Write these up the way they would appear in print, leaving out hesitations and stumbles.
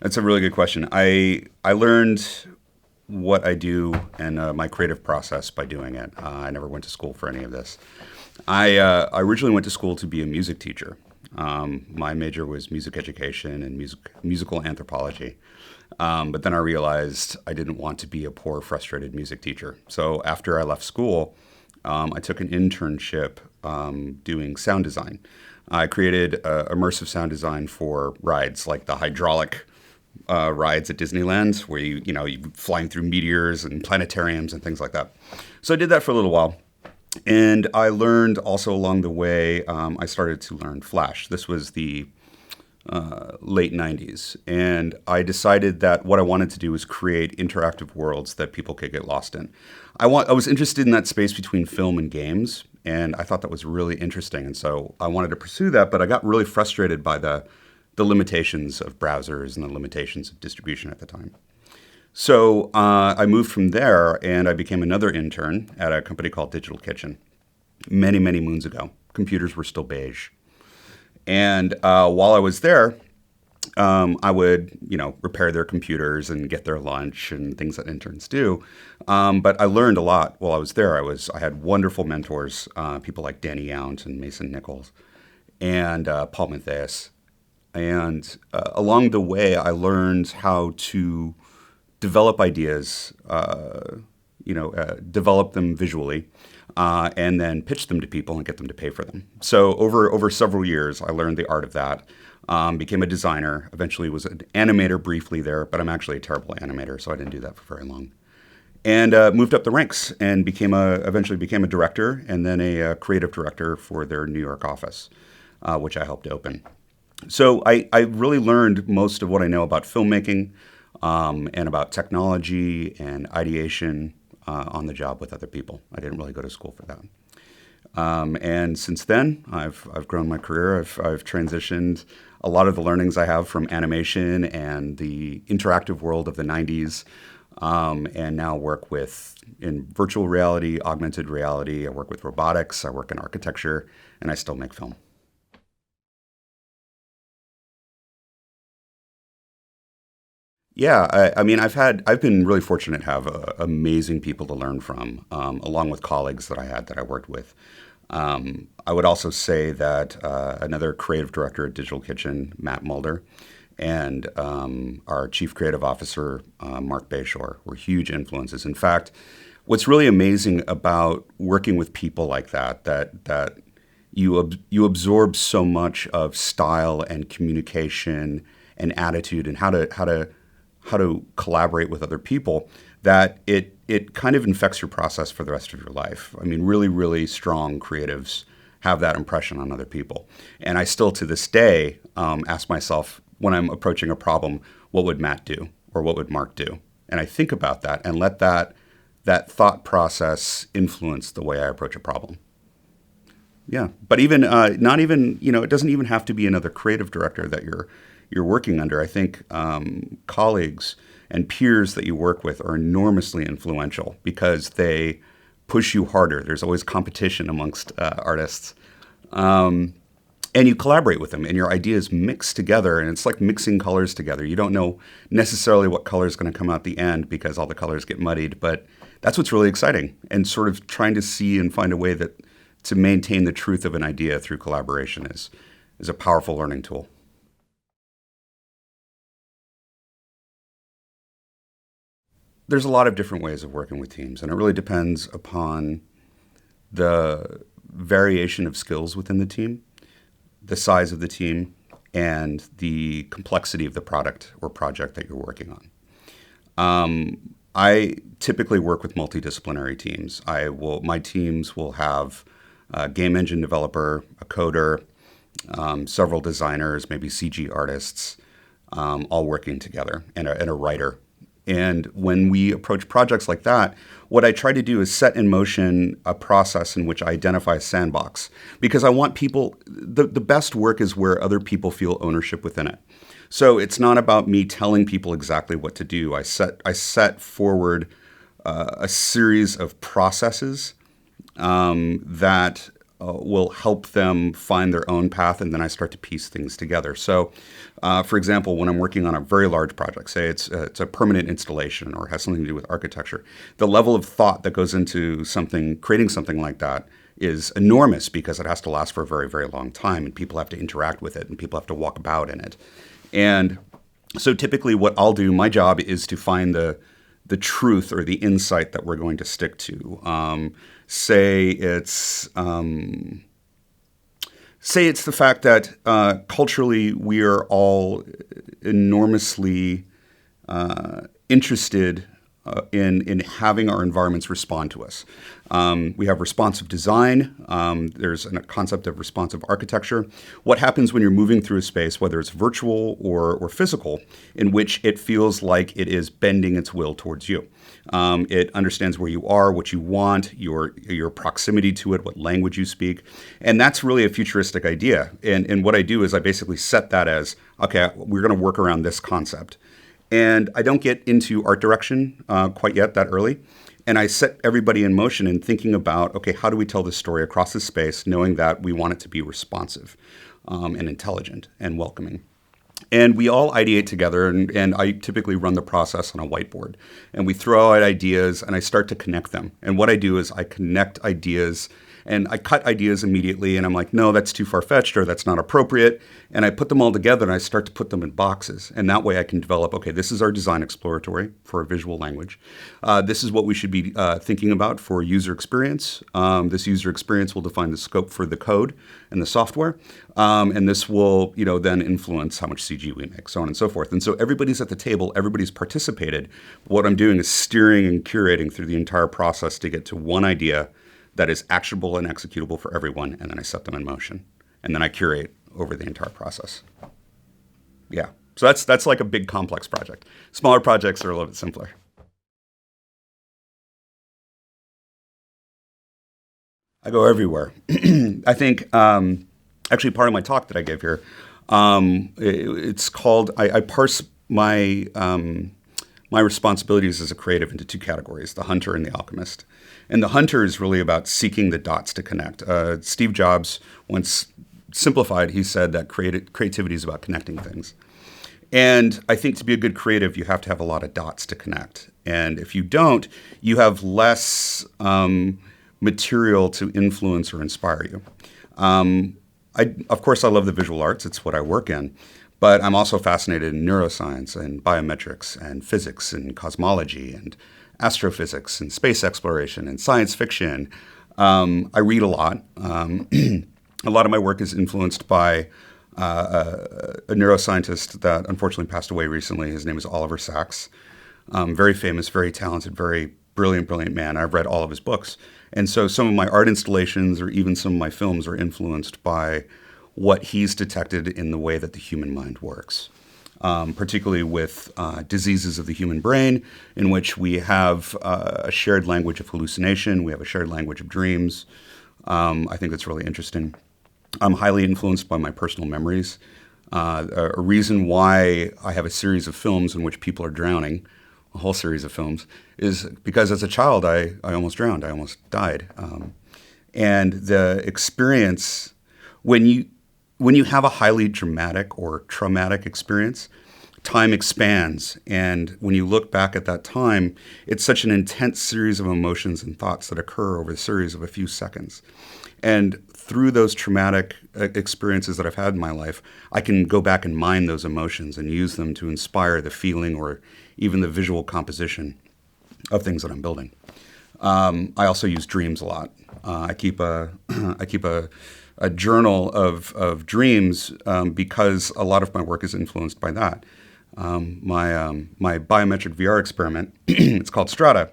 That's a really good question. I learned what I do and my creative process by doing it. I never went to school for any of this. I originally went to school to be a music teacher. My major was music education and musical anthropology. But then I realized I didn't want to be a poor, frustrated music teacher. So after I left school, I took an internship doing sound design. I created immersive sound design for rides like the hydraulic rides at Disneyland, where you flying through meteors and planetariums and things like that. So I did that for a little while, and I learned also along the way. I started to learn Flash. This was the late '90s, and I decided that what I wanted to do was create interactive worlds that people could get lost in. I was interested in that space between film and games, and I thought that was really interesting, and so I wanted to pursue that. But I got really frustrated by the limitations of browsers and the limitations of distribution at the time. So I moved from there and I became another intern at a company called Digital Kitchen many, many moons ago. Computers were still beige. And while I was there, I would, repair their computers and get their lunch and things that interns do. But I learned a lot while I was there. I had wonderful mentors, people like Danny Yount and Mason Nichols and Paul Matthias. And along the way, I learned how to develop ideas, develop them visually, and then pitch them to people and get them to pay for them. So over several years, I learned the art of that. Became a designer. Eventually, was an animator briefly there, but I'm actually a terrible animator, so I didn't do that for very long. And moved up the ranks and eventually became a director and then a creative director for their New York office, which I helped open. So I really learned most of what I know about filmmaking and about technology and ideation on the job with other people. I didn't really go to school for that. And since then, I've grown my career. I've transitioned a lot of the learnings I have from animation and the interactive world of the '90s, and now work in virtual reality, augmented reality. I work with robotics. I work in architecture, and I still make film. Yeah, I mean, I've been really fortunate to have amazing people to learn from, along with colleagues that I worked with. I would also say that another creative director at Digital Kitchen, Matt Mulder, and our chief creative officer, Mark Bayshore, were huge influences. In fact, what's really amazing about working with people like that you absorb so much of style and communication and attitude and how to collaborate with other people, that it kind of infects your process for the rest of your life. I mean, really, really strong creatives have that impression on other people. And I still, to this day, ask myself when I'm approaching a problem, what would Matt do or what would Mark do? And I think about that and let that thought process influence the way I approach a problem. Yeah, but even not even it doesn't even have to be another creative director that you're working under. I think colleagues and peers that you work with are enormously influential because they push you harder. There's always competition amongst artists, and you collaborate with them, and your ideas mix together, and it's like mixing colors together. You don't know necessarily what color is going to come out the end because all the colors get muddied, but that's what's really exciting, and sort of trying to see and find a way that to maintain the truth of an idea through collaboration is a powerful learning tool. There's a lot of different ways of working with teams, and it really depends upon the variation of skills within the team, the size of the team, and the complexity of the product or project that you're working on. I typically work with multidisciplinary teams. My teams will have a game engine developer, a coder, several designers, maybe CG artists, all working together, and a writer. And when we approach projects like that, what I try to do is set in motion a process in which I identify a sandbox. Because I want the best work is where other people feel ownership within it. So it's not about me telling people exactly what to do. I set forward a series of processes that will help them find their own path, and then I start to piece things together. So, for example, when I'm working on a very large project, say it's a permanent installation or has something to do with architecture, the level of thought that goes into creating something like that is enormous because it has to last for a very, very long time, and people have to interact with it, and people have to walk about in it. And so typically what I'll do, my job is to find the truth or the insight that we're going to stick to. Say it's the fact that culturally we are all enormously interested in having our environments respond to us. We have responsive design. There's a concept of responsive architecture. What happens when you're moving through a space, whether it's virtual or physical, in which it feels like it is bending its will towards you? It understands where you are, what you want, your proximity to it, what language you speak. And that's really a futuristic idea. And what I do is I basically set that as, okay, we're going to work around this concept. And I don't get into art direction quite yet that early. And I set everybody in motion in thinking about, okay, how do we tell this story across this space, knowing that we want it to be responsive and intelligent and welcoming. And we all ideate together, and I typically run the process on a whiteboard. And we throw out ideas, and I start to connect them. And what I do is I connect ideas, and I cut ideas immediately, and I'm like, no, that's too far-fetched, or that's not appropriate. And I put them all together, and I start to put them in boxes. And that way I can develop, okay, this is our design exploratory for a visual language. This is what we should be thinking about for user experience. This user experience will define the scope for the code and the software. And this will, then influence how much CG we make, so on and so forth. And so everybody's at the table, everybody's participated. What I'm doing is steering and curating through the entire process to get to one idea that is actionable and executable for everyone, and then I set them in motion. And then I curate over the entire process. Yeah, so that's like a big complex project. Smaller projects are a little bit simpler. I go everywhere. I think, actually part of my talk that I gave here, it's called, I parse my responsibilities as a creative into two categories, the hunter and the alchemist. And the hunter is really about seeking the dots to connect. Steve Jobs once simplified, he said that creativity is about connecting things. And I think to be a good creative, you have to have a lot of dots to connect. And if you don't, you have less material to influence or inspire you. Of course, I love the visual arts. It's what I work in. But I'm also fascinated in neuroscience and biometrics and physics and cosmology and astrophysics and space exploration and science fiction. I read a lot. A lot of my work is influenced by a neuroscientist that unfortunately passed away recently. His name is Oliver Sacks. Very famous, very talented, very brilliant man. I've read all of his books. And so some of my art installations or even some of my films are influenced by what he's detected in the way that the human mind works, particularly with diseases of the human brain, in which we have a shared language of hallucination, we have a shared language of dreams. I think that's really interesting. I'm highly influenced by my personal memories. A reason why I have a series of films in which people are drowning, a whole series of films, is because as a child I almost drowned, I almost died. And the experience, when you have a highly dramatic or traumatic experience, time expands. And when you look back at that time, it's such an intense series of emotions and thoughts that occur over a series of a few seconds. And through those traumatic experiences that I've had in my life, I can go back and mine those emotions and use them to inspire the feeling or even the visual composition of things that I'm building. I also use dreams a lot. I keep a journal of dreams because a lot of my work is influenced by that. My biometric VR experiment, it's called Strata,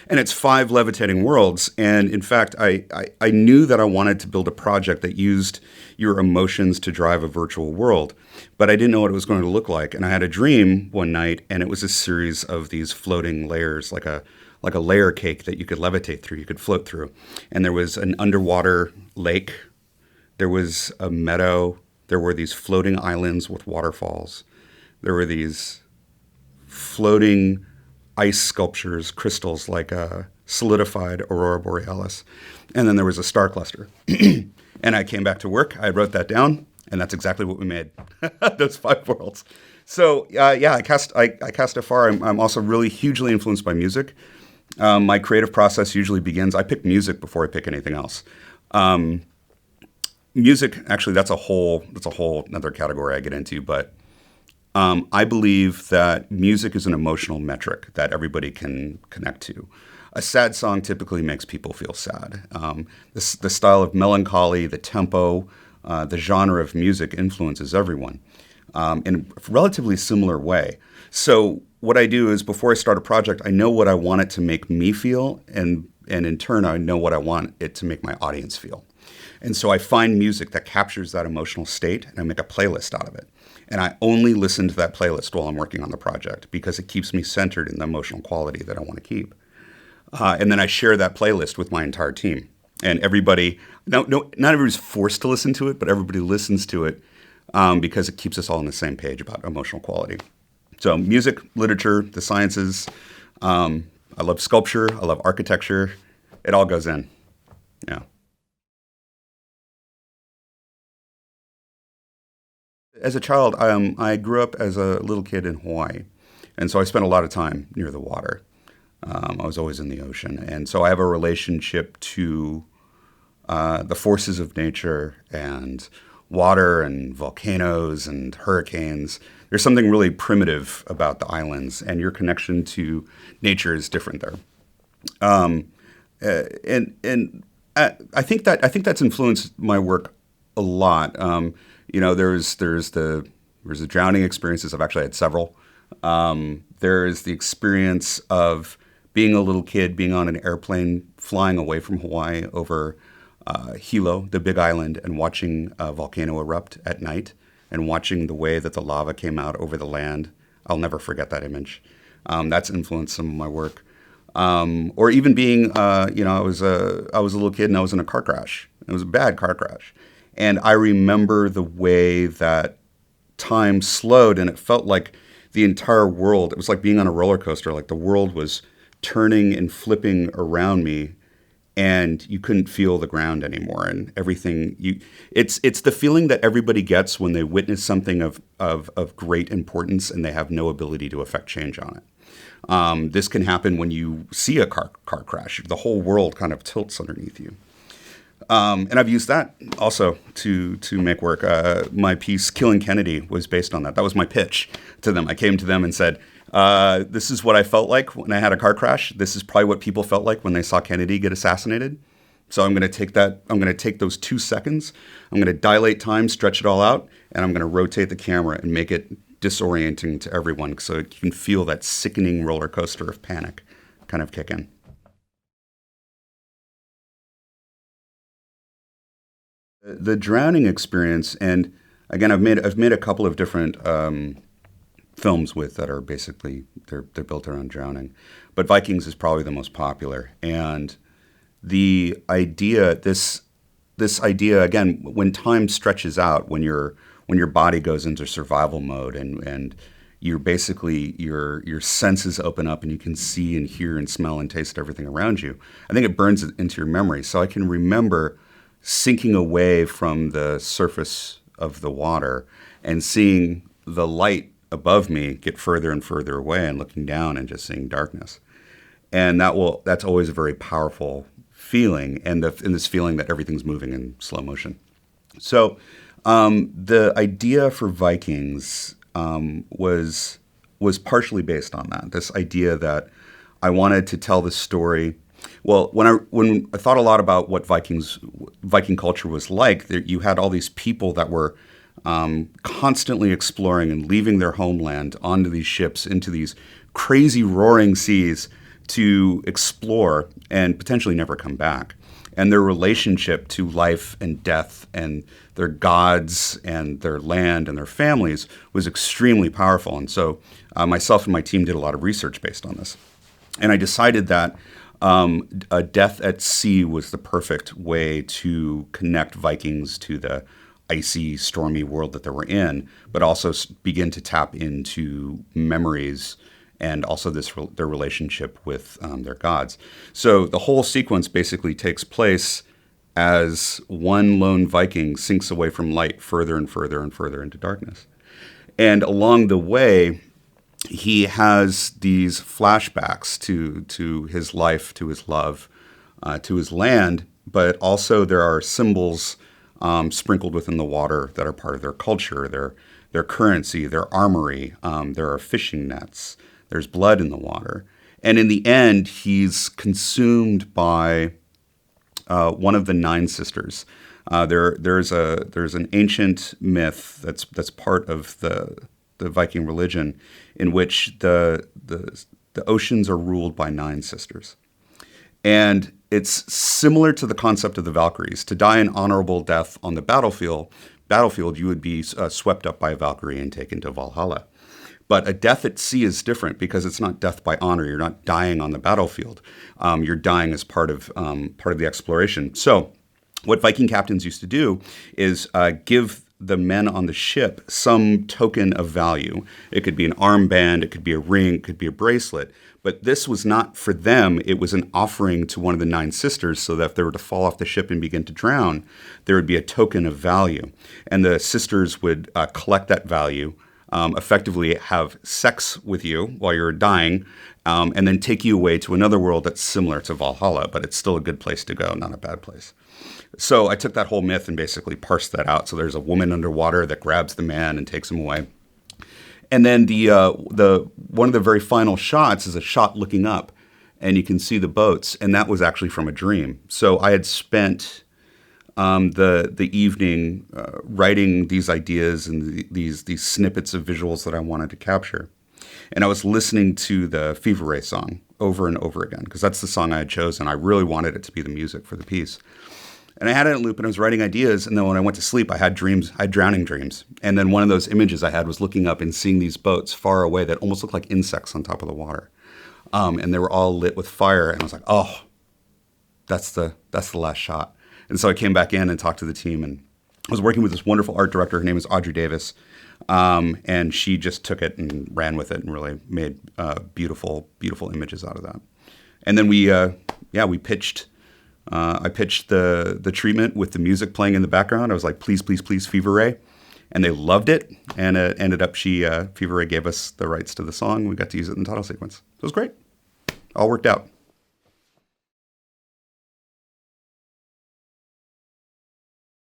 and it's 5 levitating worlds. And in fact, I knew that I wanted to build a project that used your emotions to drive a virtual world, but I didn't know what it was going to look like. And I had a dream one night, and it was a series of these floating layers, like a layer cake that you could levitate through, you could float through. And there was an underwater lake, there was a meadow, there were these floating islands with waterfalls, there were these floating ice sculptures, crystals like solidified aurora borealis, and then there was a star cluster. And I came back to work. I wrote that down, and that's exactly what we made. Those five worlds. So yeah, I cast afar. I'm also really hugely influenced by music. My creative process usually begins. I pick music before I pick anything else. Music, actually, that's a whole another category I get into. But I believe that music is an emotional metric that everybody can connect to. A sad song typically makes people feel sad. The style of melancholy, the tempo, the genre of music influences everyone in a relatively similar way. So what I do is before I start a project, I know what I want it to make me feel, and in turn, I know what I want it to make my audience feel. And so I find music that captures that emotional state, and I make a playlist out of it. And I only listen to that playlist while I'm working on the project because it keeps me centered in the emotional quality that I want to keep. And then I share that playlist with my entire team. And everybody, not everybody's forced to listen to it, but everybody listens to it because it keeps us all on the same page about emotional quality. So music, literature, the sciences. I love sculpture. I love architecture. It all goes in. Yeah. As a child, I grew up as a little kid in Hawaii. And so I spent a lot of time near the water. I was always in the ocean. And so I have a relationship to the forces of nature and water and volcanoes and hurricanes. There's something really primitive about the islands, and your connection to nature is different there. And I think that's influenced my work a lot. There's the drowning experiences. I've actually had several. There is the experience of being a little kid, being on an airplane, flying away from Hawaii over Hilo, the Big Island, and watching a volcano erupt at night, and watching the way that the lava came out over the land. I'll never forget that image. That's influenced some of my work. Or even being, I was a little kid and I was in a car crash. It was a bad car crash. And I remember the way that time slowed, and it felt like the entire world, it was like being on a roller coaster, like the world was turning and flipping around me, and you couldn't feel the ground anymore. And it's the feeling that everybody gets when they witness something of great importance and they have no ability to affect change on it. This can happen when you see a car crash. The whole world kind of tilts underneath you. And I've used that also to make work. My piece, Killing Kennedy, was based on that. That was my pitch to them. I came to them and said, this is what I felt like when I had a car crash. This is probably what people felt like when they saw Kennedy get assassinated. So I'm going to take that. I'm going to take those 2 seconds. I'm going to dilate time, stretch it all out, and I'm going to rotate the camera and make it disorienting to everyone so you can feel that sickening roller coaster of panic kind of kick in. The drowning experience, and again, I've made a couple of different films with that are basically they're built around drowning, but Vikings is probably the most popular. And the idea, this idea again, when time stretches out, when your body goes into survival mode, and you're basically your senses open up and you can see and hear and smell and taste everything around you. I think it burns it into your memory. So I can remember sinking away from the surface of the water and seeing the light above me get further and further away, and looking down and just seeing darkness. And that's always a very powerful feeling, and this feeling that everything's moving in slow motion. So the idea for Vikings was partially based on that. This idea that I wanted to tell the story. Well, when I thought a lot about what Viking culture was like, you had all these people that were constantly exploring and leaving their homeland onto these ships into these crazy roaring seas to explore and potentially never come back. And their relationship to life and death and their gods and their land and their families was extremely powerful. And so myself and my team did a lot of research based on this. And I decided that a death at sea was the perfect way to connect Vikings to the icy, stormy world that they were in, but also begin to tap into memories and also their relationship with their gods. So the whole sequence basically takes place as one lone Viking sinks away from light further and further and further into darkness. And along the way, he has these flashbacks to his life, to his love, to his land, but also there are symbols sprinkled within the water that are part of their culture, their currency, their armory. There are fishing nets. There's blood in the water. And in the end, he's consumed by one of the nine sisters. There's an ancient myth that's part of the Viking religion, in which the oceans are ruled by nine sisters, and it's similar to the concept of the Valkyries. To die an honorable death on the battlefield, you would be swept up by a Valkyrie and taken to Valhalla. But a death at sea is different because it's not death by honor. You're not dying on the battlefield. You're dying as part of the exploration. So what Viking captains used to do is give the men on the ship some token of value. It could be an armband, it could be a ring, it could be a bracelet. But this was not for them. It was an offering to one of the nine sisters, so that if they were to fall off the ship and begin to drown, there would be a token of value. And the sisters would collect that value, effectively have sex with you while you're dying, and then take you away to another world that's similar to Valhalla, but it's still a good place to go, not a bad place. So I took that whole myth and basically parsed that out. So there's a woman underwater that grabs the man and takes him away. And then the one of the very final shots is a shot looking up, and you can see the boats, and that was actually from a dream. So I had spent the evening writing these ideas and these snippets of visuals that I wanted to capture. And I was listening to the Fever Ray song over and over again, because that's the song I had chosen. I really wanted it to be the music for the piece. And I had it in loop, and I was writing ideas, and then when I went to sleep, I had dreams. I had drowning dreams. And then one of those images I had was looking up and seeing these boats far away that almost looked like insects on top of the water. And they were all lit with fire, and I was like, oh, that's the last shot. And so I came back in and talked to the team, and I was working with this wonderful art director. Her name is Audrey Davis, and she just took it and ran with it and really made beautiful, beautiful images out of that. And then we pitched. I pitched the treatment with the music playing in the background. I was like, please, please, please, Fever Ray. And they loved it. And it ended up Fever Ray gave us the rights to the song. We got to use it in the title sequence. It was great. All worked out.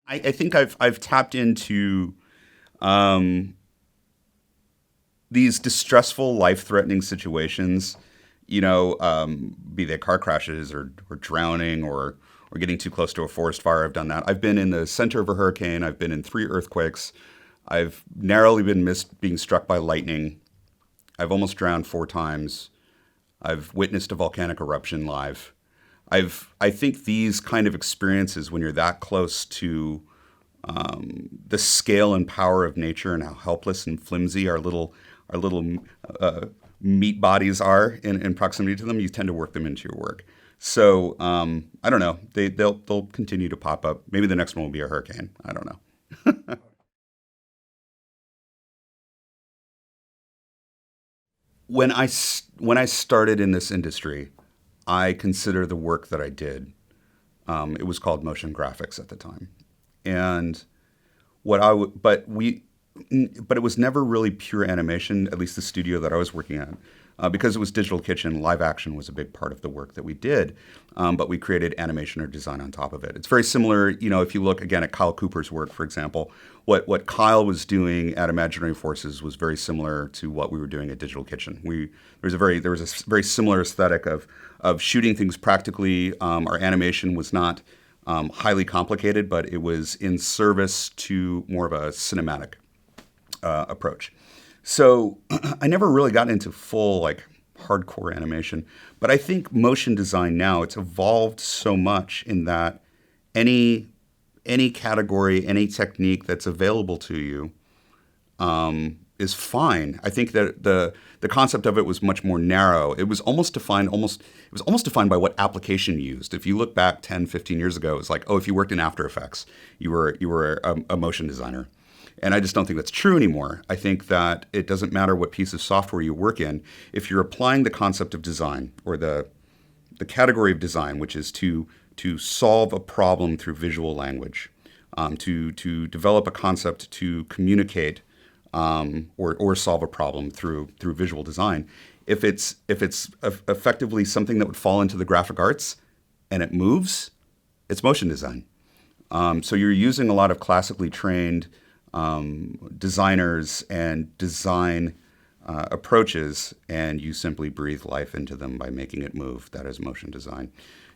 I think I've tapped into these distressful, life-threatening situations, be they car crashes or drowning or getting too close to a forest fire. I've done that. I've been in the center of a hurricane. I've been in 3 earthquakes. I've narrowly been missed being struck by lightning. I've almost drowned 4 times. I've witnessed a volcanic eruption live. I think these kind of experiences, when you're that close to the scale and power of nature and how helpless and flimsy our little meat bodies are in proximity to them, you tend to work them into your work. So I don't know. They'll continue to pop up. Maybe the next one will be a hurricane. I don't know. When I started in this industry, I consider the work that I did. It was called motion graphics at the time, and but it was never really pure animation. At least the studio that I was working at, because it was Digital Kitchen, live action was a big part of the work that we did. But we created animation or design on top of it. It's very similar. If you look again at Kyle Cooper's work, for example, what Kyle was doing at Imaginary Forces was very similar to what we were doing at Digital Kitchen. There was a very similar aesthetic of shooting things practically. Our animation was not highly complicated, but it was in service to more of a cinematic approach. So I never really got into full hardcore animation, but I think motion design now, it's evolved so much in that any category, any technique that's available to you is fine. I think that the concept of it was much more narrow. It was almost defined by what application you used. If you look back 10, 15 years ago, it was like, oh, if you worked in After Effects, you were a motion designer. And I just don't think that's true anymore. I think that it doesn't matter what piece of software you work in. If you're applying the concept of design or the category of design, which is to solve a problem through visual language, to develop a concept to communicate or solve a problem through visual design. If it's effectively something that would fall into the graphic arts and it moves, it's motion design. So you're using a lot of classically trained designers and design approaches, and you simply breathe life into them by making it move. That is motion design.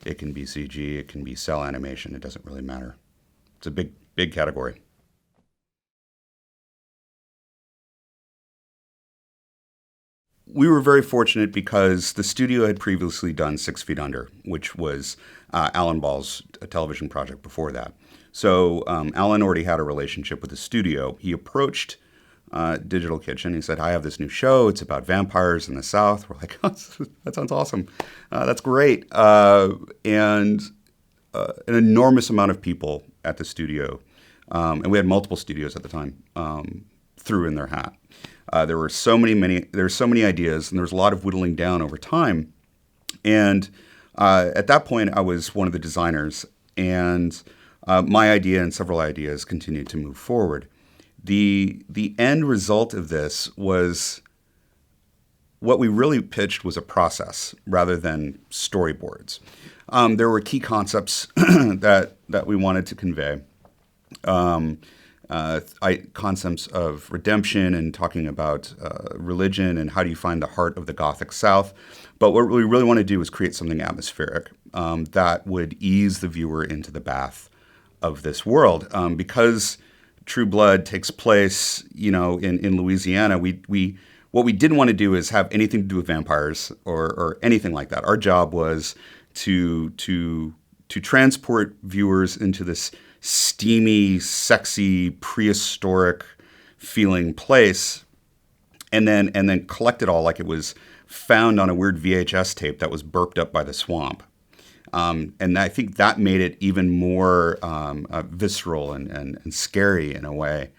It can be CG, it can be cell animation. It doesn't really matter. It's a big category. We were very fortunate because the studio had previously done 6 Feet Under, which was Alan Ball's television project before that. So Alan already had a relationship with the studio. He approached Digital Kitchen. He said, I have this new show. It's about vampires in the South. We're like, oh, that sounds awesome. That's great. And an enormous amount of people at the studio, and we had multiple studios at the time, threw in their hat. There were so many ideas, and there was a lot of whittling down over time. And at that point, I was one of the designers, and my idea and several ideas continued to move forward. The end result of this was what we really pitched was a process rather than storyboards. There were key concepts that we wanted to convey. Concepts of redemption and talking about religion and how do you find the heart of the Gothic South. But what we really want to do is create something atmospheric that would ease the viewer into the bath of this world. Because True Blood takes place, in Louisiana, what we didn't want to do is have anything to do with vampires or anything like that. Our job was to transport viewers into this steamy, sexy, prehistoric feeling place, and then collect it all like it was found on a weird VHS tape that was burped up by the swamp. And I think that made it even more visceral and scary in a way,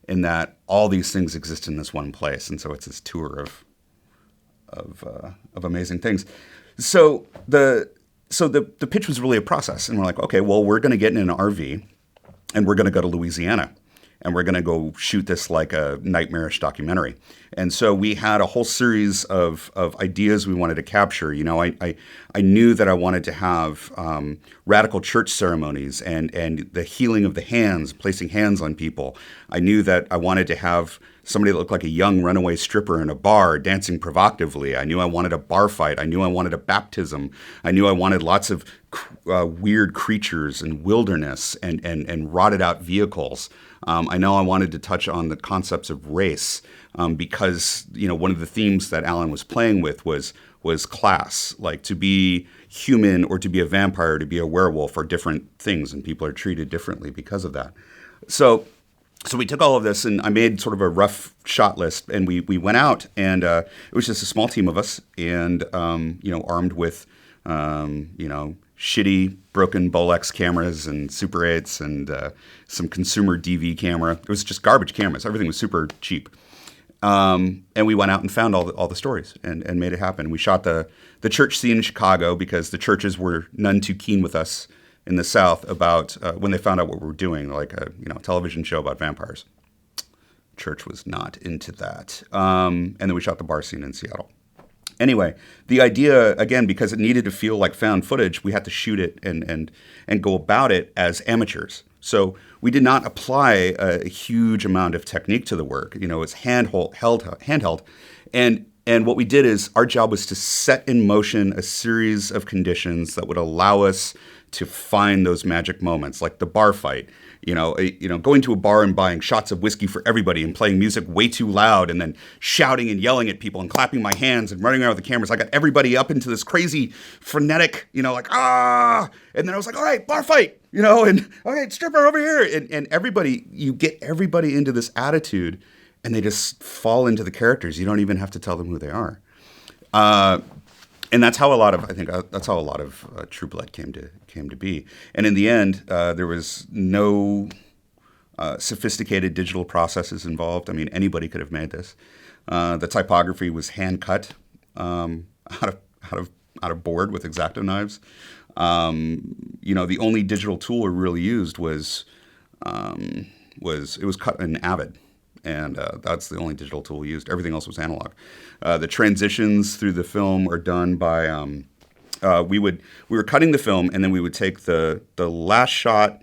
in that all these things exist in this one place, and so it's this tour of amazing things. So the pitch was really a process, and we're like, okay, well, we're going to get in an RV, and we're going to go to Louisiana, and we're going to go shoot this like a nightmarish documentary. And so we had a whole series of ideas we wanted to capture. I knew that I wanted to have radical church ceremonies and the healing of the hands, placing hands on people. I knew that I wanted to have somebody that looked like a young runaway stripper in a bar dancing provocatively. I knew I wanted a bar fight. I knew I wanted a baptism. I knew I wanted lots of weird creatures and wilderness and rotted out vehicles. I know I wanted to touch on the concepts of race because one of the themes that Alan was playing with was class. Like, to be human or to be a vampire, to be a werewolf are different things, and people are treated differently because of that. So we took all of this, and I made sort of a rough shot list, and we went out, and it was just a small team of us, and armed with shitty broken Bolex cameras and Super 8s and some consumer DV camera. It was just garbage cameras. Everything was super cheap. And we went out and found all the stories and made it happen. We shot the church scene in Chicago because the churches were none too keen with us in the South about when they found out what we were doing, like a television show about vampires. Church was not into that. And then we shot the bar scene in Seattle. Anyway, the idea, again, because it needed to feel like found footage, we had to shoot it and go about it as amateurs. So we did not apply a huge amount of technique to the work. It's handheld. And what we did is our job was to set in motion a series of conditions that would allow us to find those magic moments, like the bar fight. Going to a bar and buying shots of whiskey for everybody and playing music way too loud and then shouting and yelling at people and clapping my hands and running around with the cameras. I got everybody up into this crazy frenetic, like, ah! And then I was like, all right, bar fight, and okay, stripper over here. And everybody, you get everybody into this attitude and they just fall into the characters. You don't even have to tell them who they are. And that's how a lot of True Blood came to be. And in the end, there was no sophisticated digital processes involved. I mean, anybody could have made this. The typography was hand cut out of out of out of board with X-Acto knives. The only digital tool we really used was cut in Avid, and that's the only digital tool we used. Everything else was analog. The transitions through the film are done by we were cutting the film, and then we would take the last shot,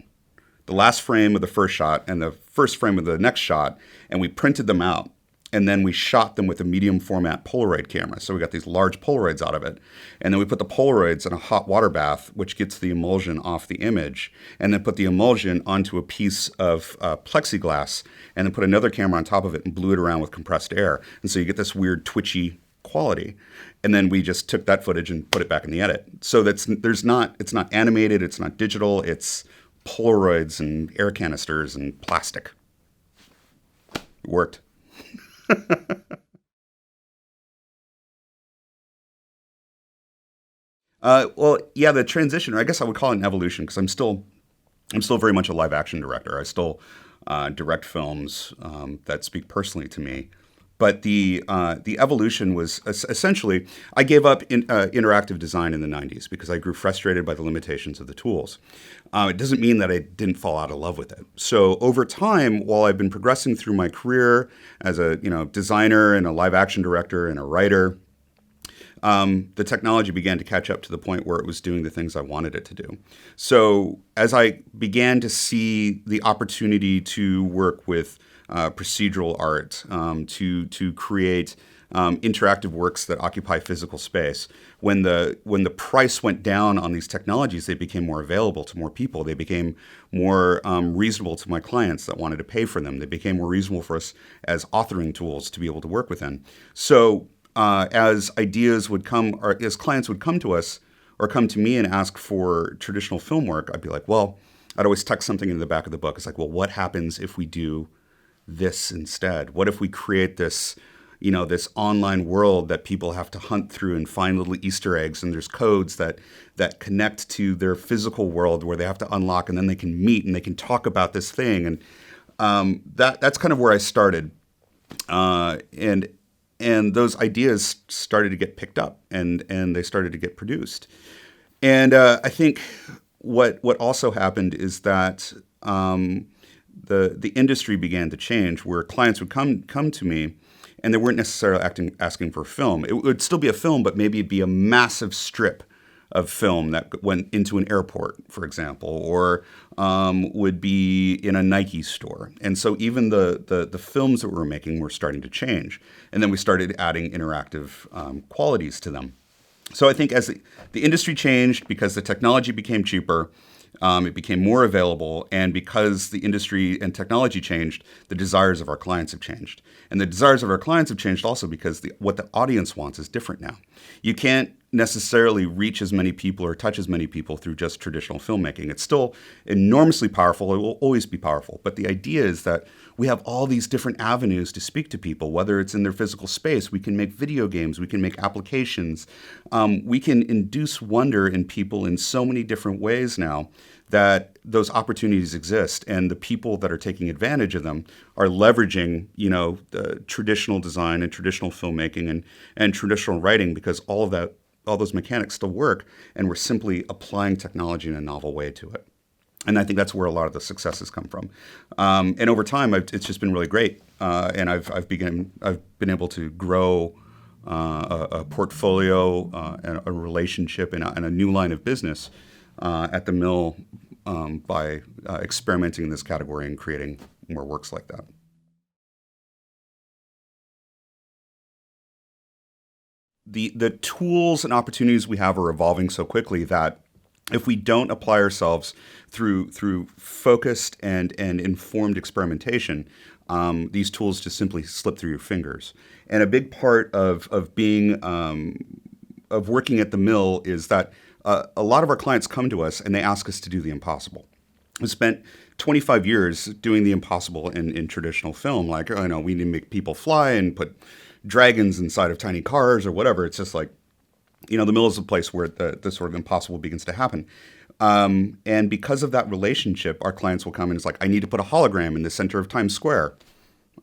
the last frame of the first shot, and the first frame of the next shot, and we printed them out. And then we shot them with a medium format Polaroid camera. So we got these large Polaroids out of it. And then we put the Polaroids in a hot water bath, which gets the emulsion off the image, and then put the emulsion onto a piece of plexiglass, and then put another camera on top of it and blew it around with compressed air. And so you get this weird twitchy quality. And then we just took that footage and put it back in the edit. So it's not animated, it's not digital, it's Polaroids and air canisters and plastic. It worked. The transition, or I guess I would call it an evolution, because I'm still very much a live action director. I still direct films that speak personally to me. But the evolution was essentially, I gave up interactive design in the 90s because I grew frustrated by the limitations of the tools. It doesn't mean that I didn't fall out of love with it. So over time, while I've been progressing through my career as a designer and a live action director and a writer, the technology began to catch up to the point where it was doing the things I wanted it to do. So as I began to see the opportunity to work with procedural art, to create interactive works that occupy physical space. When the price went down on these technologies, they became more available to more people. They became more reasonable to my clients that wanted to pay for them. They became more reasonable for us as authoring tools to be able to work within. So as ideas would come, or as clients would come to us or come to me and ask for traditional film work, I'd be like, well, I'd always tuck something in the back of the book. It's like, well, what happens if we do this instead? What if we create this, this online world that people have to hunt through and find little Easter eggs, and there's codes that connect to their physical world where they have to unlock, and then they can meet and they can talk about this thing. And that's kind of where I started. And those ideas started to get picked up and they started to get produced. And I think what also happened is that the industry began to change, where clients would come to me and they weren't necessarily asking for film. It would still be a film, but maybe it'd be a massive strip of film that went into an airport, for example, or would be in a Nike store. And so even the films that we were making were starting to change. And then we started adding interactive qualities to them. So I think as the industry changed, because the technology became cheaper, it became more available, and because the industry and technology changed, the desires of our clients have changed. And the desires of our clients have changed also because what the audience wants is different now. You can't necessarily reach as many people or touch as many people through just traditional filmmaking. It's still enormously powerful. It will always be powerful. But the idea is that we have all these different avenues to speak to people, whether it's in their physical space. We can make video games. We can make applications. We can induce wonder in people in so many different ways now that those opportunities exist, and the people that are taking advantage of them are leveraging, the traditional design and traditional filmmaking and traditional writing, because all those mechanics still work, and we're simply applying technology in a novel way to it. And I think that's where a lot of the successes come from. And over time, it's just been really great, and I've been able to grow a portfolio and a relationship and a new line of business at the mill by experimenting in this category and creating more works like that. The tools and opportunities we have are evolving so quickly that if we don't apply ourselves through focused and informed experimentation, these tools just simply slip through your fingers. And a big part of being of working at the mill is that a lot of our clients come to us and they ask us to do the impossible. I spent 25 years doing the impossible in traditional film. Like, we need to make people fly and put dragons inside of tiny cars or whatever. It's just like, the mill is a place where the sort of impossible begins to happen. And because of that relationship, our clients will come and it's like, I need to put a hologram in the center of Times Square.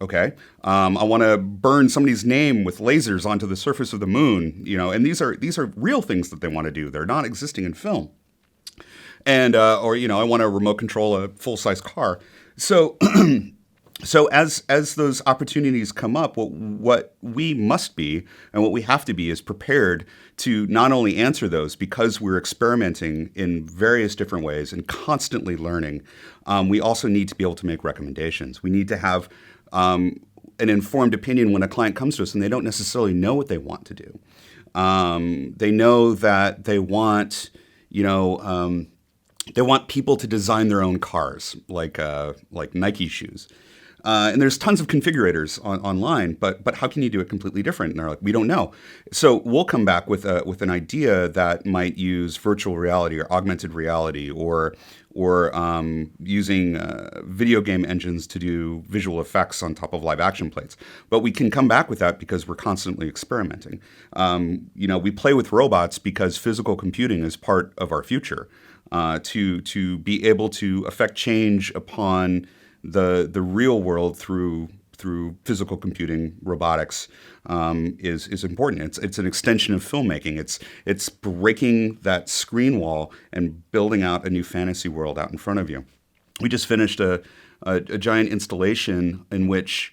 Okay. I want to burn somebody's name with lasers onto the surface of the moon, and these are real things that they want to do. They're not existing in film. And or I want to remote control a full-size car. So so as those opportunities come up, what we must be and what we have to be is prepared to not only answer those because we're experimenting in various different ways and constantly learning. We also need to be able to make recommendations. We need to have an informed opinion when a client comes to us and they don't necessarily know what they want to do. They know that they want, they want people to design their own cars, like Nike shoes. And there's tons of configurators online, but how can you do it completely different? And they're like, we don't know. So we'll come back with an idea that might use virtual reality or augmented reality or using video game engines to do visual effects on top of live action plates. But we can come back with that because we're constantly experimenting. We play with robots because physical computing is part of our future. To be able to affect change upon the real world through physical computing, robotics is important. It's an extension of filmmaking. It's breaking that screen wall and building out a new fantasy world out in front of you. We just finished a giant installation in which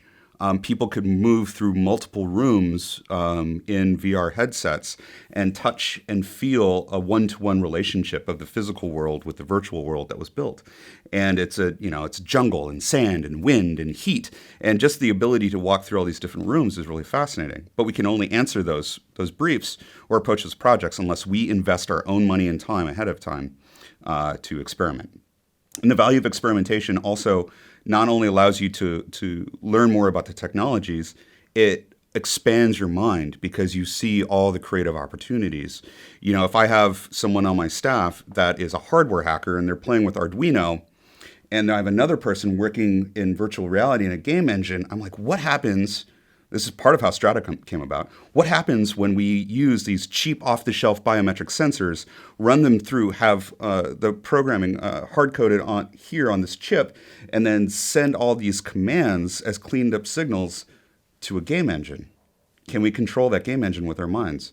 people could move through multiple rooms in VR headsets and touch and feel a one-to-one relationship of the physical world with the virtual world that was built. And it's jungle and sand and wind and heat, and just the ability to walk through all these different rooms is really fascinating. But we can only answer those briefs or approach those projects unless we invest our own money and time ahead of time to experiment. And the value of experimentation also not only allows you to learn more about the technologies, it expands your mind because you see all the creative opportunities. If I have someone on my staff that is a hardware hacker and they're playing with Arduino, and I have another person working in virtual reality in a game engine, I'm like, what happens? This is part of how Strata came about. What happens when we use these cheap off-the-shelf biometric sensors, run them through, have the programming hard-coded on here on this chip, and then send all these commands as cleaned-up signals to a game engine? Can we control that game engine with our minds?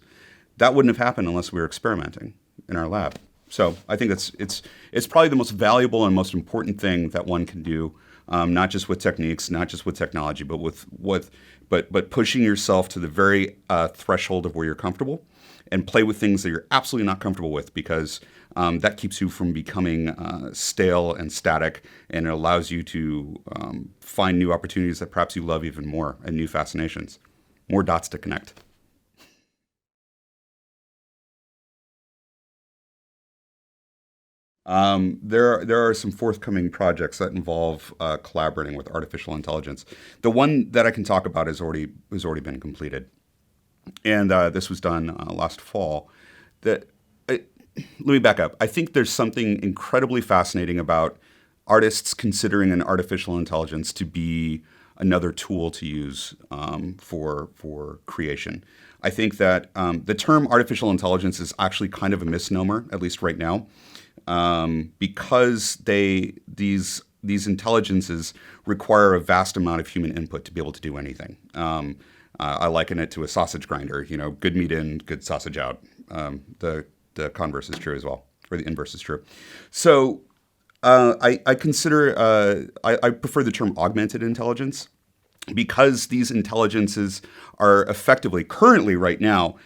That wouldn't have happened unless we were experimenting in our lab. So I think it's probably the most valuable and most important thing that one can do, not just with techniques, not just with technology, but pushing yourself to the very threshold of where you're comfortable, and play with things that you're absolutely not comfortable with, because that keeps you from becoming stale and static, and it allows you to find new opportunities that perhaps you love even more, and new fascinations, more dots to connect. There are some forthcoming projects that involve collaborating with artificial intelligence. The one that I can talk about has already been completed, and this was done last fall. Let me back up. I think there's something incredibly fascinating about artists considering an artificial intelligence to be another tool to use for creation. I think that the term artificial intelligence is actually kind of a misnomer, at least right now. Because these intelligences require a vast amount of human input to be able to do anything. I liken it to a sausage grinder. Good meat in, good sausage out. The converse is true as well, or the inverse is true. So I prefer the term augmented intelligence, because these intelligences are effectively, currently right now,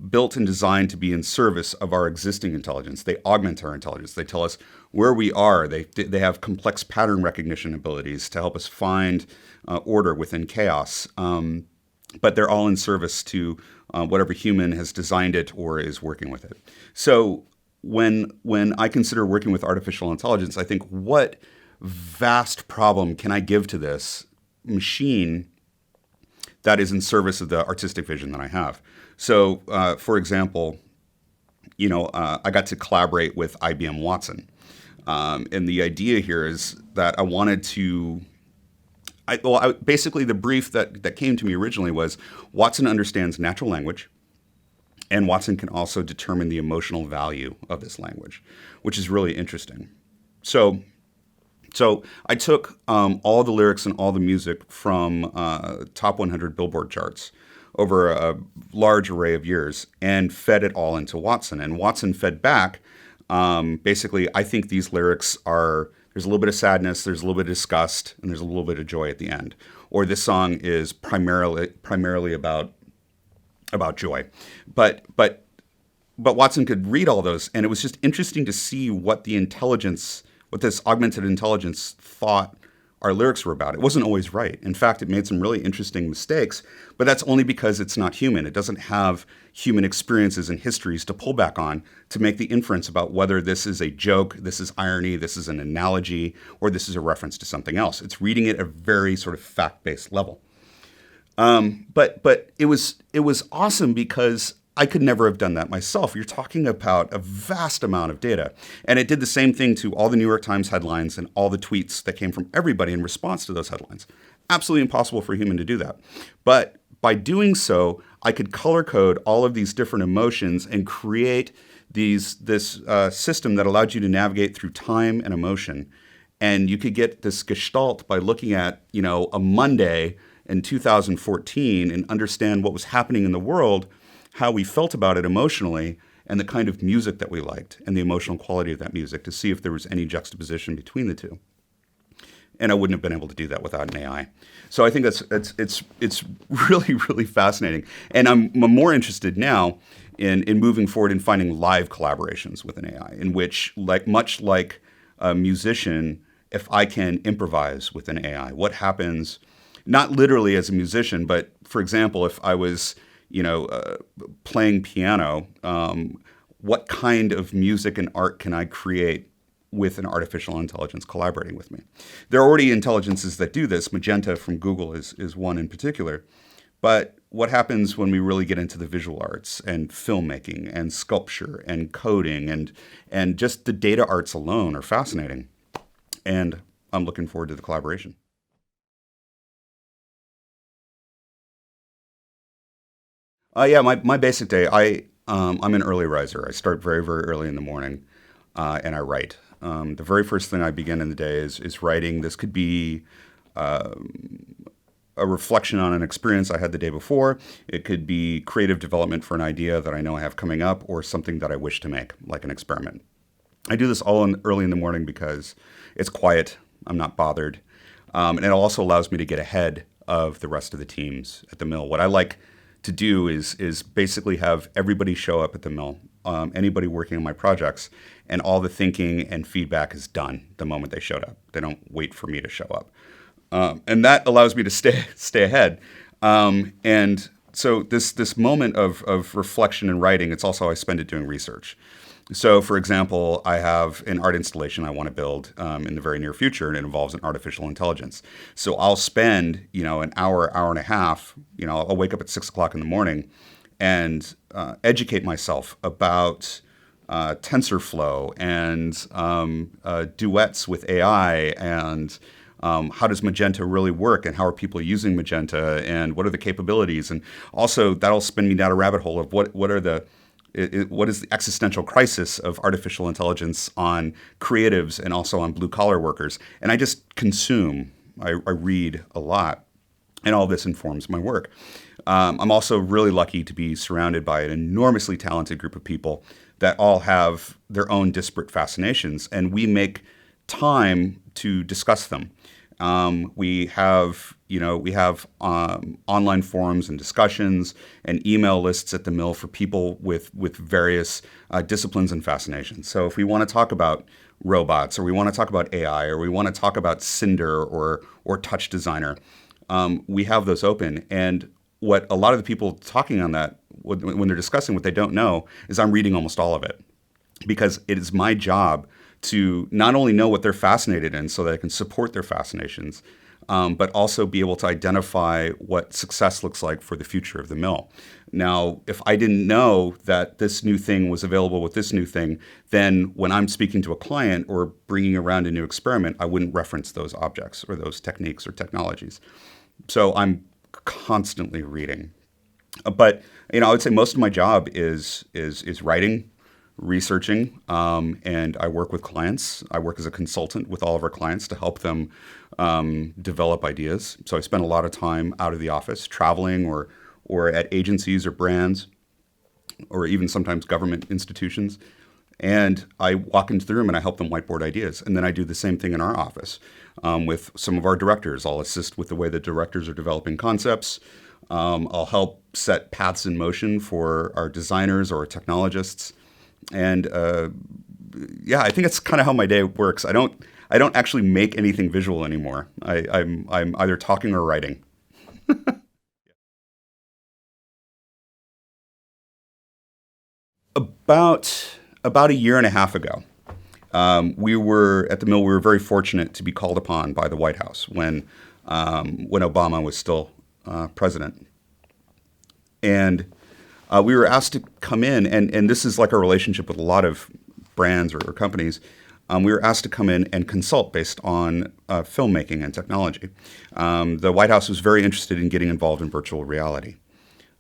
built and designed to be in service of our existing intelligence. They augment our intelligence. They tell us where we are. They have complex pattern recognition abilities to help us find order within chaos. But they're all in service to whatever human has designed it or is working with it. So when I consider working with artificial intelligence, I think, what vast problem can I give to this machine that is in service of the artistic vision that I have? So, for example, I got to collaborate with IBM Watson. And the idea here is that I wanted to, basically the brief that came to me originally was, Watson understands natural language, And Watson can also determine the emotional value of this language, which is really interesting. So, so I took all the lyrics and all the music from top 100 Billboard charts over a large array of years and fed it all into Watson. And Watson fed back, basically, I think these lyrics are, there's a little bit of sadness, there's a little bit of disgust, and there's a little bit of joy at the end. Or this song is primarily about joy. But Watson could read all those, and it was just interesting to see what this augmented intelligence thought our lyrics were about. It wasn't always right. In fact, it made some really interesting mistakes, but that's only because it's not human. It doesn't have human experiences and histories to pull back on to make the inference about whether this is a joke, this is irony, this is an analogy, or this is a reference to something else. It's reading it at a very sort of fact-based level. But it was awesome because I could never have done that myself. You're talking about a vast amount of data. And it did the same thing to all the New York Times headlines and all the tweets that came from everybody in response to those headlines. Absolutely impossible for a human to do that. But by doing so, I could color code all of these different emotions and create this system that allowed you to navigate through time and emotion. And you could get this gestalt by looking at, a Monday in 2014 and understand what was happening in the world, how we felt about it emotionally, and the kind of music that we liked and the emotional quality of that music to see if there was any juxtaposition between the two. And I wouldn't have been able to do that without an AI. So I think it's really, really fascinating. And I'm more interested now in moving forward and finding live collaborations with an AI in which, much like a musician, if I can improvise with an AI, what happens, not literally as a musician, but for example, if I was playing piano, what kind of music and art can I create with an artificial intelligence collaborating with me? There are already intelligences that do this. Magenta from Google is one in particular. But what happens when we really get into the visual arts and filmmaking and sculpture and coding and just the data arts alone are fascinating. And I'm looking forward to the collaboration. Yeah, my basic day, I'm an early riser. I start very, very early in the morning, and I write. The very first thing I begin in the day is writing. This could be a reflection on an experience I had the day before. It could be creative development for an idea that I know I have coming up or something that I wish to make, like an experiment. I do this all early in the morning because it's quiet. I'm not bothered. And it also allows me to get ahead of the rest of the teams at the mill. What I like to do is basically have everybody show up at the mill, anybody working on my projects, and all the thinking and feedback is done the moment they showed up. They don't wait for me to show up. And that allows me to stay ahead. And so this moment of reflection and writing, it's also how I spend it doing research. So, for example, I have an art installation I want to build in the very near future, and it involves an artificial intelligence. So I'll spend, an hour and a half, I'll wake up at 6 o'clock in the morning and educate myself about TensorFlow and duets with AI and how does Magenta really work and how are people using Magenta and what are the capabilities? And also that'll spin me down a rabbit hole of what is the existential crisis of artificial intelligence on creatives and also on blue-collar workers. And I just consume. I read a lot, and all this informs my work. I'm also really lucky to be surrounded by an enormously talented group of people that all have their own disparate fascinations, and we make time to discuss them. We have online forums and discussions and email lists at the mill for people with various disciplines and fascinations. So if we want to talk about robots, or we want to talk about AI, or we want to talk about Cinder or Touch Designer, we have those open. And what a lot of the people talking on that, when they're discussing what they don't know, is I'm reading almost all of it, because it is my job to not only know what they're fascinated in so that I can support their fascinations, but also be able to identify what success looks like for the future of the mill. Now, if I didn't know that this new thing was available with this new thing, then when I'm speaking to a client or bringing around a new experiment, I wouldn't reference those objects or those techniques or technologies. So I'm constantly reading. But I would say most of my job is writing, researching, and I work with clients. I work as a consultant with all of our clients to help them develop ideas. So I spend a lot of time out of the office, traveling or at agencies or brands, or even sometimes government institutions. And I walk into the room and I help them whiteboard ideas. And then I do the same thing in our office with some of our directors. I'll assist with the way the directors are developing concepts. I'll help set paths in motion for our designers or our technologists. And yeah, I think it's kind of how my day works. I don't actually make anything visual anymore. I'm either talking or writing. About a year and a half ago, we were at the mill. We were very fortunate to be called upon by the White House when Obama was still president, and we were asked to come in. And this is like a relationship with a lot of brands or companies. We were asked to come in and consult based on filmmaking and technology. The White House was very interested in getting involved in virtual reality.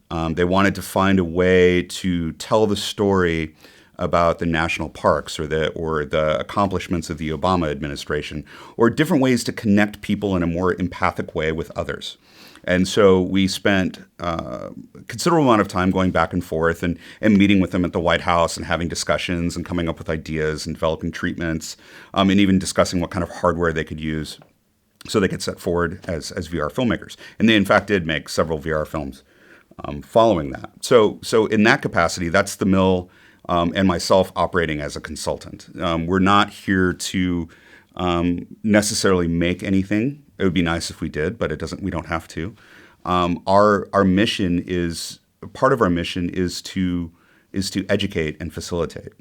They wanted to find a way to tell the story about the national parks or the accomplishments of the Obama administration, or different ways to connect people in a more empathic way with others. And so we spent a considerable amount of time going back and forth and meeting with them at the White House and having discussions and coming up with ideas and developing treatments, and even discussing what kind of hardware they could use so they could set forward as VR filmmakers. And they, in fact, did make several VR films following that. So in that capacity, that's the mill and myself operating as a consultant. We're not here to necessarily make anything. It would be nice if we did, but it doesn't. We don't have to. Our mission is part of our mission is to educate and facilitate.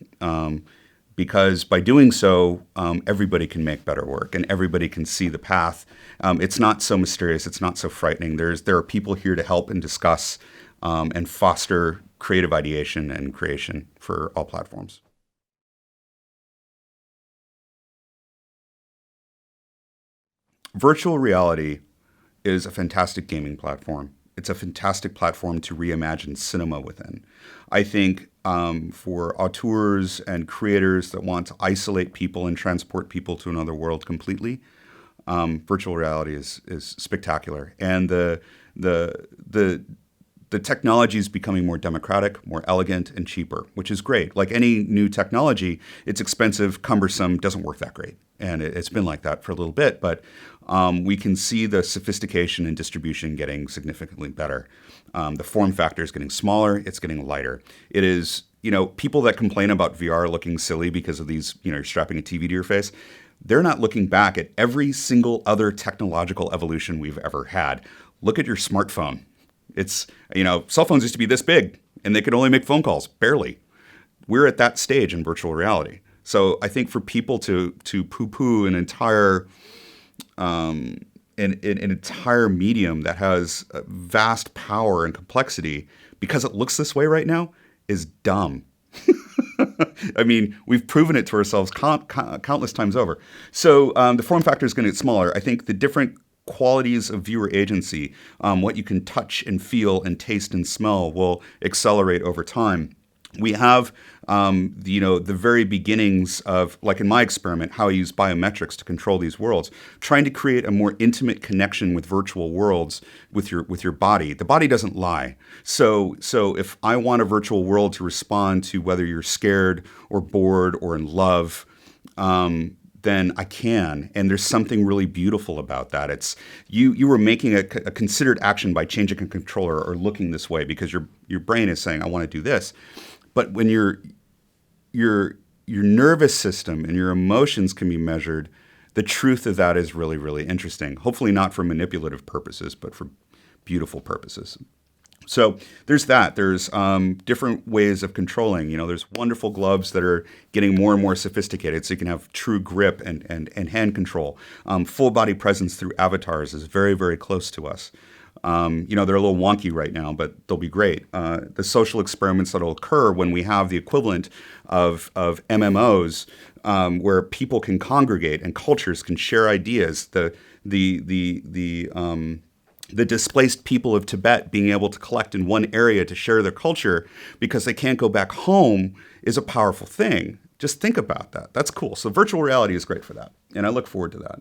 Because by doing so, everybody can make better work and everybody can see the path. It's not so mysterious. It's not so frightening. There are people here to help and discuss and foster creative ideation and creation for all platforms. Virtual reality is a fantastic gaming platform. It's a fantastic platform to reimagine cinema within. I think for auteurs and creators that want to isolate people and transport people to another world completely, virtual reality is spectacular. And the technology is becoming more democratic, more elegant, and cheaper, which is great. Like any new technology, it's expensive, cumbersome, doesn't work that great. And it's been like that for a little bit, but we can see the sophistication and distribution getting significantly better. The form factor is getting smaller, it's getting lighter. It is, people that complain about VR looking silly because of these, you're strapping a TV to your face, they're not looking back at every single other technological evolution we've ever had. Look at your smartphone. It's, cell phones used to be this big and they could only make phone calls, barely. We're at that stage in virtual reality. So I think for people to poo-poo an entire medium that has vast power and complexity because it looks this way right now is dumb. I mean, we've proven it to ourselves countless times over. So the form factor is going to get smaller. I think the different qualities of viewer agency, what you can touch and feel and taste and smell will accelerate over time. We have, the very beginnings of, like in my experiment, how I use biometrics to control these worlds, trying to create a more intimate connection with virtual worlds with your body. The body doesn't lie. So if I want a virtual world to respond to whether you're scared or bored or in love, then I can. And there's something really beautiful about that. It's you were making a considered action by changing a controller or looking this way because your brain is saying, I want to do this. But when your nervous system and your emotions can be measured, the truth of that is really, really interesting. Hopefully not for manipulative purposes, but for beautiful purposes. So there's that. There's different ways of controlling. There's wonderful gloves that are getting more and more sophisticated, so you can have true grip and hand control. Full body presence through avatars is very, very close to us. They're a little wonky right now, but they'll be great. The social experiments that will occur when we have the equivalent of MMOs, where people can congregate and cultures can share ideas. The the displaced people of Tibet being able to collect in one area to share their culture because they can't go back home is a powerful thing. Just think about that. That's cool. So virtual reality is great for that, and I look forward to that.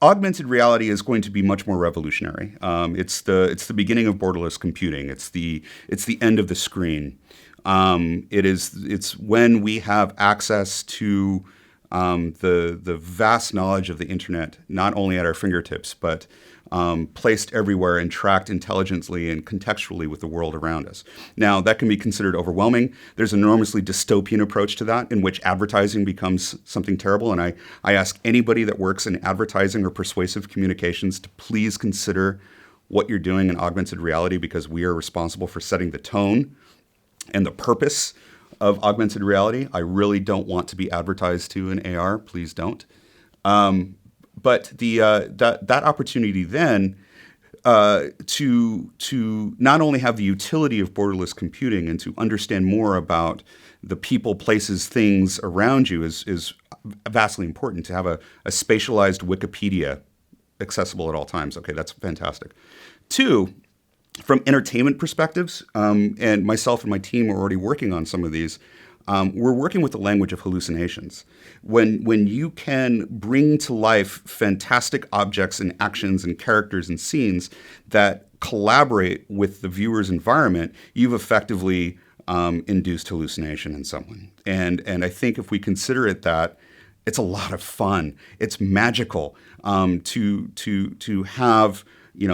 Augmented reality is going to be much more revolutionary. It's the beginning of borderless computing. It's the end of the screen. It's when we have access to the vast knowledge of the internet, not only at our fingertips, but placed everywhere and tracked intelligently and contextually with the world around us. Now, that can be considered overwhelming. There's an enormously dystopian approach to that in which advertising becomes something terrible. And I ask anybody that works in advertising or persuasive communications to please consider what you're doing in augmented reality, because we are responsible for setting the tone and the purpose of augmented reality. I really don't want to be advertised to in AR. Please don't. But that opportunity then to not only have the utility of borderless computing and to understand more about the people, places, things around you is vastly important. To have a spatialized Wikipedia accessible at all times. Okay, that's fantastic. Two, from entertainment perspectives, and myself and my team are already working on some of these. We're working with the language of hallucinations. When you can bring to life fantastic objects and actions and characters and scenes that collaborate with the viewer's environment, you've effectively induced hallucination in someone. And I think if we consider it that, it's a lot of fun. It's magical to have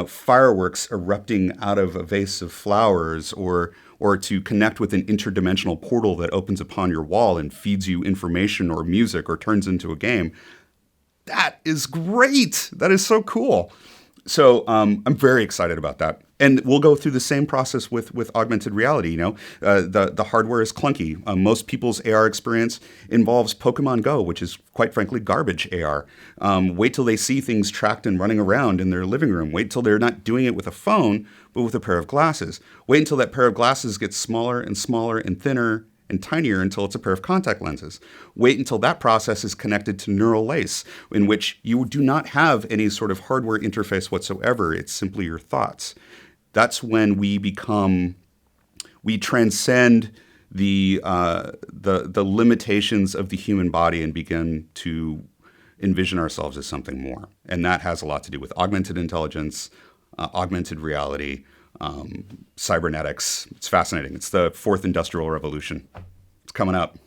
fireworks erupting out of a vase of flowers, or to connect with an interdimensional portal that opens upon your wall and feeds you information or music or turns into a game. That is great. That is so cool. So I'm very excited about that. And we'll go through the same process with augmented reality. The hardware is clunky. Most people's AR experience involves Pokemon Go, which is quite frankly garbage AR. Wait till they see things tracked and running around in their living room. Wait till they're not doing it with a phone, but with a pair of glasses. Wait until that pair of glasses gets smaller and smaller and thinner and tinier until it's a pair of contact lenses. Wait until that process is connected to neural lace, in which you do not have any sort of hardware interface whatsoever. It's simply your thoughts. That's when we transcend the limitations of the human body and begin to envision ourselves as something more. And that has a lot to do with augmented intelligence, augmented reality, cybernetics. It's fascinating. It's the fourth industrial revolution. It's coming up.